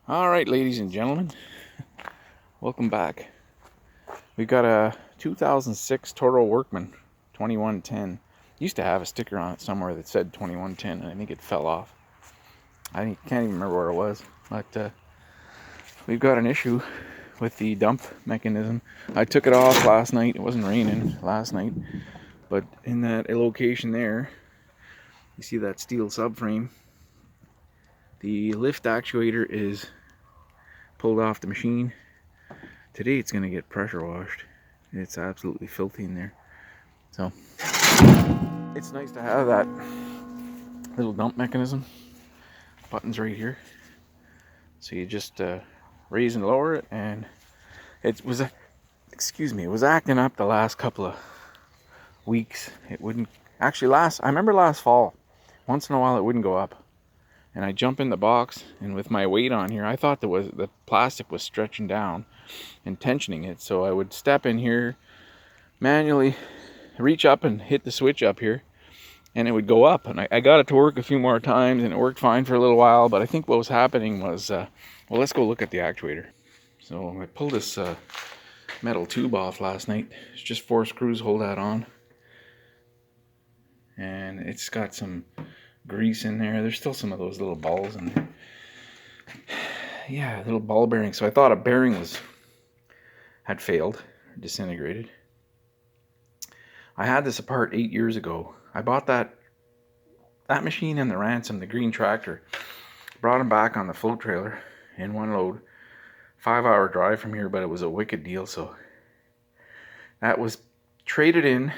Alright, ladies and gentlemen, welcome back. We've got a 2006 Toro Workman 2110. Used to have a sticker on it somewhere that said 2110, and I think it fell off. I can't even remember where it was, but we've got an issue with the dump mechanism. I took it off last night. It wasn't raining last night, but in that location there, you see that steel subframe. The lift actuator is pulled off the machine. Today it's going to get pressure washed. It's absolutely filthy in there. So it's nice to have that little dump mechanism. Buttons right here. So you just raise and lower it, and it was it was acting up the last couple of weeks. It wouldn't actually I remember last fall, once in a while it wouldn't go up. And I jump in the box, and with my weight on here, I thought the plastic was stretching down and tensioning it. So I would step in here, manually reach up and hit the switch up here, and it would go up. And I got it to work a few more times, and it worked fine for a little while. But I think what was happening was, well, let's go look at the actuator. So I pulled this metal tube off last night. It's just 4 screws hold that on, and it's got some grease in there. There's still some of those little balls in there. Yeah, little ball bearings. So I thought a bearing had failed, disintegrated. I had this apart 8 years ago. I bought that machine and the Ransom, the green tractor. Brought them back on the float trailer in one load. 5-hour drive from here, but it was a wicked deal. So that was traded in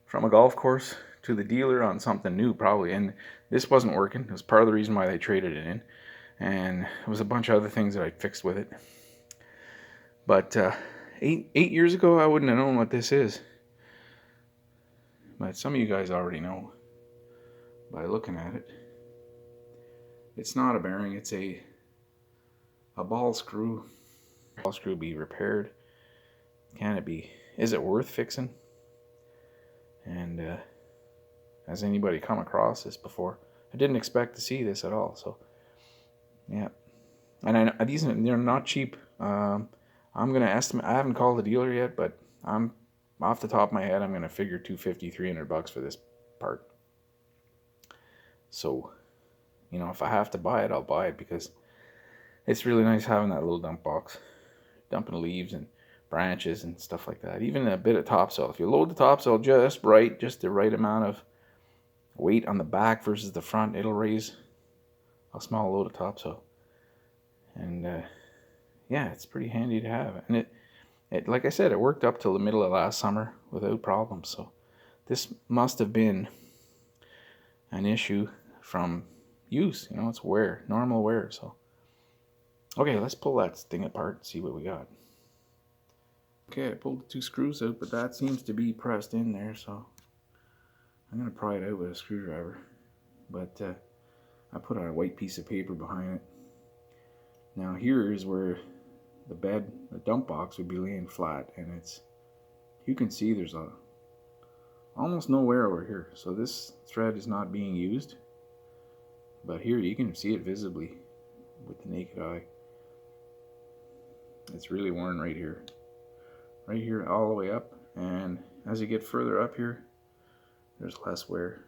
from a golf course to the dealer on something new, probably. And this wasn't working. It was part of the reason why they traded it in. And it was a bunch of other things that I fixed with it. But 8 years ago, I wouldn't have known what this is. But some of you guys already know by looking at it. It's not a bearing, it's a ball screw. Ball screw be repaired. Can it be? Is it worth fixing? And has anybody come across this before? I didn't expect to see this at all. So yeah, and they're not cheap. I'm gonna estimate. I haven't called the dealer yet, but I'm off the top of my head, I'm gonna figure $250, $300 for this part. So, you know, if I have to buy it, I'll buy it, because it's really nice having that little dump box, dumping leaves and branches and stuff like that. Even a bit of topsoil. If you load the topsoil just right, just the right amount of weight on the back versus the front, it'll raise a small load of topsoil. And yeah, it's pretty handy to have. And it, like I said, it worked up till the middle of last summer without problems. So this must have been an issue from use. You know, it's wear, normal wear. So okay, let's pull that thing apart and see what we got. Okay, I pulled the 2 screws out, but that seems to be pressed in there, so I'm going to pry it out with a screwdriver. But I put a white piece of paper behind it. Now here is where the dump box would be laying flat, and you can see there's almost no wear over here. So this thread is not being used, but here you can see it visibly with the naked eye. It's really worn right here all the way up, and as you get further up here, there's less wear.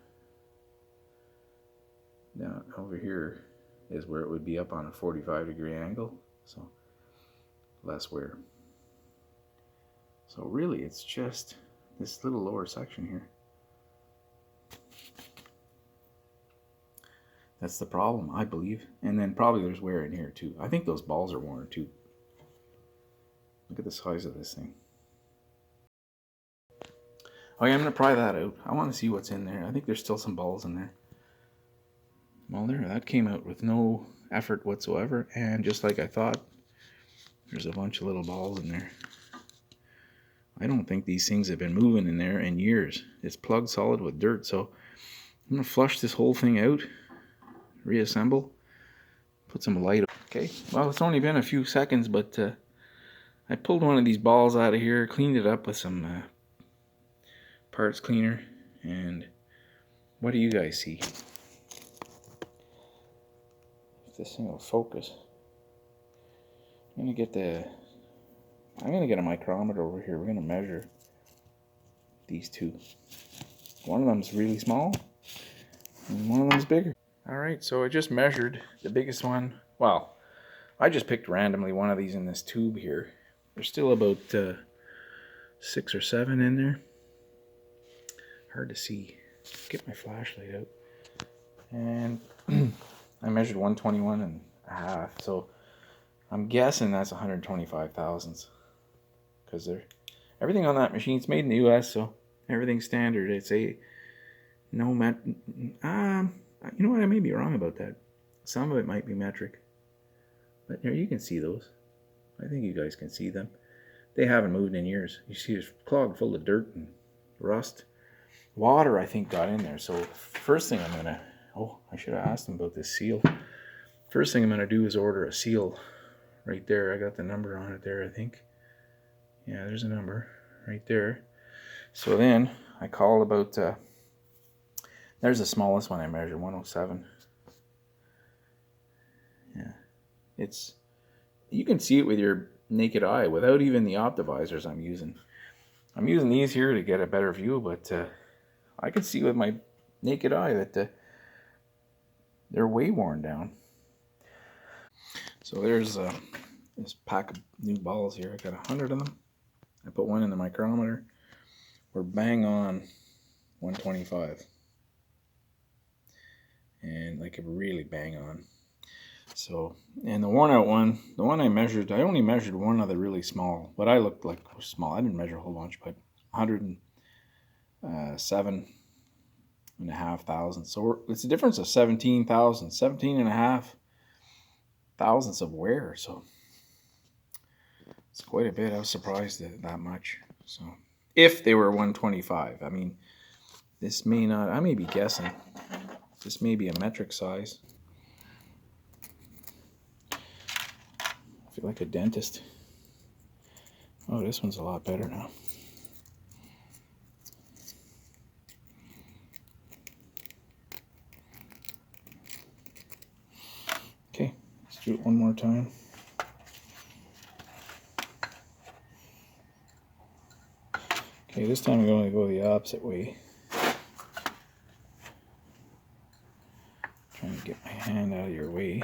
Down over here is where it would be up on a 45-degree angle, so less wear. So really it's just this little lower section here. That's the problem, I believe. And then probably there's wear in here too. I think those balls are worn too. Look at the size of this thing. Okay, I'm going to pry that out. I want to see what's in there. I think there's still some balls in there. Well, that came out with no effort whatsoever, and just like I thought, there's a bunch of little balls in there. I don't think these things have been moving in there in years. It's plugged solid with dirt, so I'm going to flush this whole thing out, reassemble, put some light. Okay, well, it's only been a few seconds, but I pulled one of these balls out of here, cleaned it up with some parts cleaner, and what do you guys see? if this thing will focus. I'm gonna get a micrometer over here. We're gonna measure these two. One of them's really small, and one of them's bigger. All right, so I just measured the biggest one. Well, I just picked randomly one of these in this tube here. There's still about 6 or 7 in there. Hard to see. Get my flashlight out. And I measured 121 and a half. So I'm guessing that's 125 thousandths. Because everything on that machine's made in the US, so everything's standard. It's you know what, I may be wrong about that. Some of it might be metric. But here, you can see those. I think you guys can see them. They haven't moved in years. You see it's clogged full of dirt and rust. Water, I think, got in there. So first thing I'm going to... Oh, I should have asked them about this seal. First thing I'm going to do is order a seal right there. I got the number on it there, I think. Yeah, there's a number right there. So then I call about... there's the smallest one I measured, 107. Yeah. It's... You can see it with your naked eye without even the optivisors I'm using. I'm using these here to get a better view, but I can see with my naked eye that they're way worn down. So there's this pack of new balls here. I got 100 of them. I put one in the micrometer. We're bang on 125. And like really bang on. So, and the worn out one, the one I measured, I only measured one of the really small. What I looked like was small. I didn't measure a whole bunch, but 107.5 thousandths. So it's a difference of 17 thousandths, 17.5 thousandths of wear. So it's quite a bit. I was surprised at that much. So if they were 125, I mean, this may not, I may be guessing. This may be a metric size. I feel like a dentist. Oh, this one's a lot better now. Okay, let's do it one more time. Okay, this time I'm going to go the opposite way. Trying to get my hand out of your way.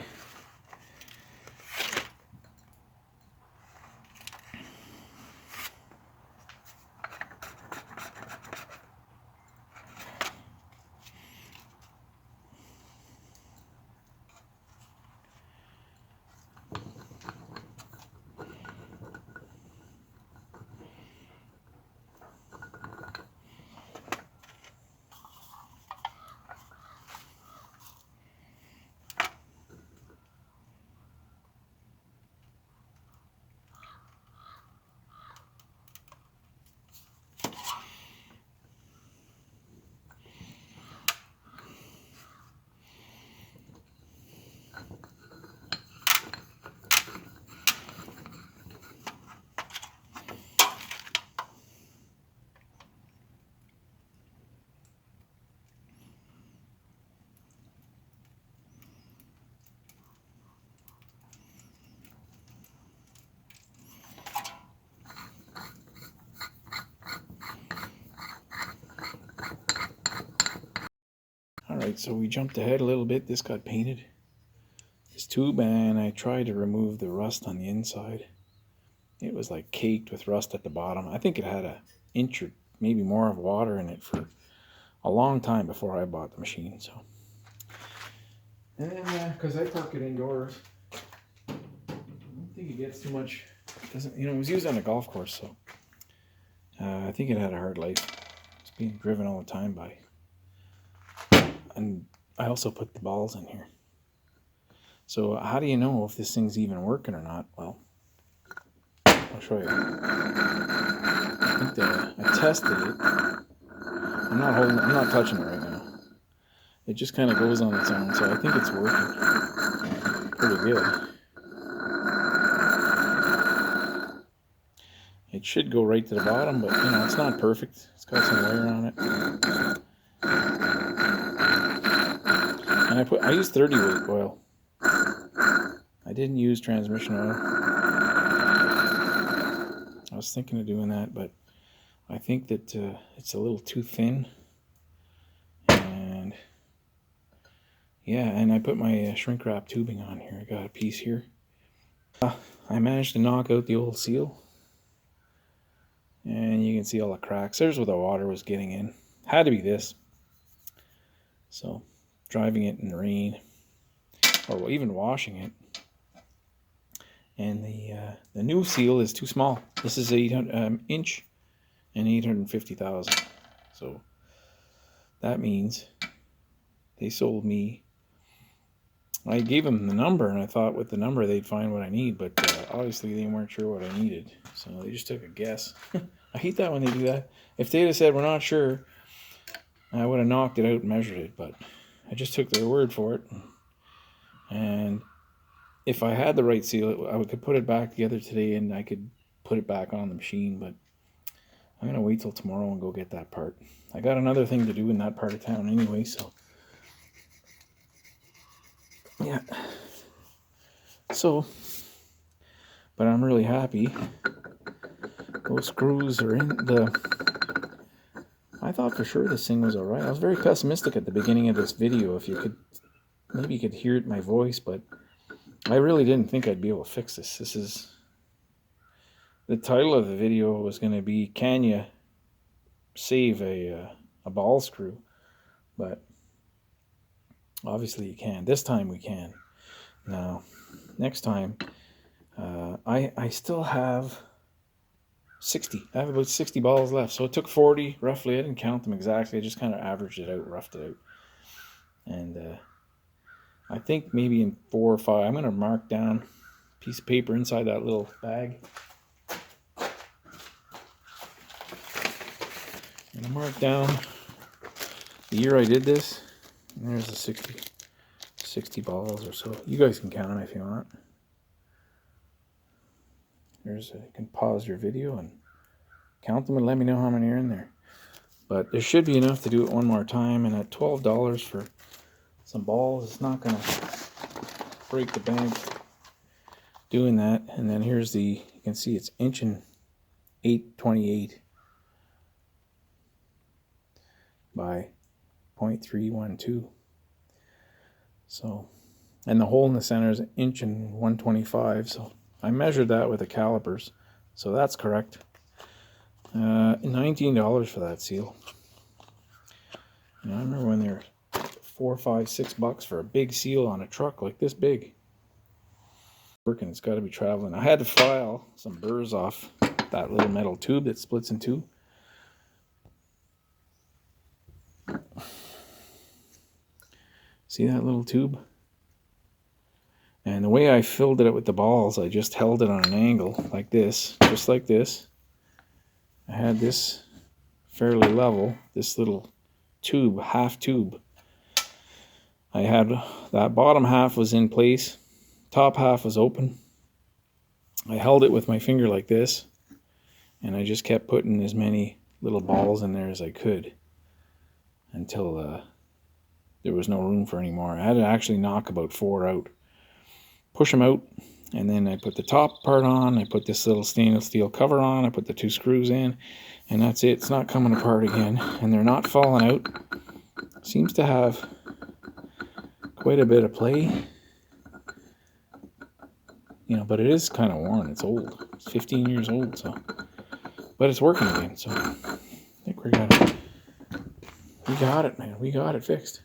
Alright, so we jumped ahead a little bit. This got painted, this tube, and I tried to remove the rust on the inside. It was like caked with rust at the bottom. I think it had an inch or maybe more of water in it for a long time before I bought the machine. So, and then because I park it indoors, I don't think it gets too much. It doesn't, you know, it was used on a golf course, so I think it had a hard life. It's being driven all the time by. And I also put the balls in here. So how do you know if this thing's even working or not? Well, I'll show you. I think I tested it. I'm not touching it right now. It just kind of goes on its own, so I think it's working pretty good. It should go right to the bottom, but you know, it's not perfect. It's got some wear on it. And I use 30 weight oil. didn't use transmission oil. I was thinking of doing that, but I think that it's a little too thin. And yeah, and I put my shrink wrap tubing on here. I got a piece here. I managed to knock out the old seal. And you can see all the cracks. There's where the water was getting in. Had to be this. So, driving it in the rain, or even washing it. And the new seal is too small. This is 800 inch and 850,000. So that means they sold me. I gave them the number, and I thought with the number they'd find what I need, but obviously they weren't sure what I needed, so they just took a guess. I hate that when they do that. If they'd have said we're not sure, I would have knocked it out and measured it, but I just took their word for it. And if I had the right seal, I could put it back together today and I could put it back on the machine, but I'm going to wait till tomorrow and go get that part. I got another thing to do in that part of town anyway, so yeah. So, but I'm really happy. Those screws are in the... I thought for sure this thing was alright. I was very pessimistic at the beginning of this video. If you could, maybe you could hear it in my voice, but I really didn't think I'd be able to fix this. This is... The title of the video was going to be, can you save a ball screw? But obviously you can. This time we can. Now, next time, I still have 60. I have about 60 balls left. So it took 40, roughly. I didn't count them exactly. I just kind of averaged it out, roughed it out. And I think maybe in 4 or 5, I'm going to mark down a piece of paper inside that little bag. I'm going to mark down the year I did this. And there's the 60 balls or so. You guys can count if you want. You can pause your video and count them and let me know how many are in there. But there should be enough to do it one more time. And at $12 for some balls, it's not going to break the bank doing that. And then here's you can see it's inch and 828 by 0.312. So, and the hole in the center is 1 inch and 125. So I measured that with the calipers, so that's correct. $19 for that seal. And I remember when they were $4, $5, $6 for a big seal on a truck like this big. Working, it's got to be traveling. I had to file some burrs off that little metal tube that splits in two. See that little tube? And the way I filled it with the balls, I just held it on an angle like this, just like this. I had this fairly level, this little tube, half tube. I had that bottom half was in place, top half was open. I held it with my finger like this, and I just kept putting as many little balls in there as I could until there was no room for any more. I had to actually knock about 4 out. Push them out, and then I put the top part on, I put this little stainless steel cover on, I put the 2 screws in, and that's it. It's not coming apart again, and they're not falling out. Seems to have quite a bit of play, you know, but it is kind of worn. It's old. It's 15 years old, so, but it's working again, so I think we got it, man. We got it fixed.